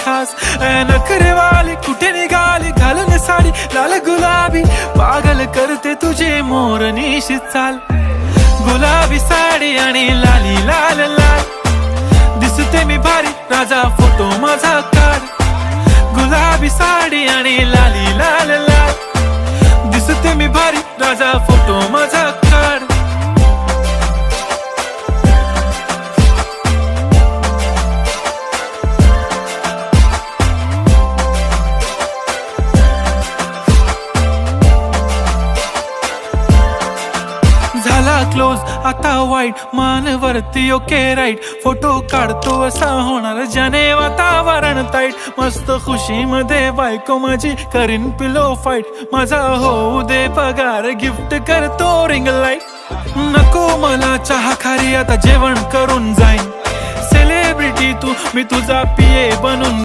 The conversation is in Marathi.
खास. नखरेवाली कुठे निघाली घालून साडी लाल गुलाबी, पागल करते तुझे मोरनीशी चाल. गुलाबी साडी आणि लाली लाल लाल, दिसते मी भारी राजा फोटो माझा काढ. गुलाबी साडी आणि लाली लाल लाल, दिसते मी भारी राजा फोटो माझा काढ. झाला क्लोज आता वाईट, मानवरती ओके राईट. फोटो काढतो असा होणार ज्याने वातावरण ताईट. मस्त खुशी मध्ये बायको माझी करीन पिलो फाईट. माझा होऊ दे पगार गिफ्ट करतो रिंग लाईट. नको मला चहा खारी आता जेवण करून जाईन. सेलिब्रिटी तू मी तुझा पिये बनून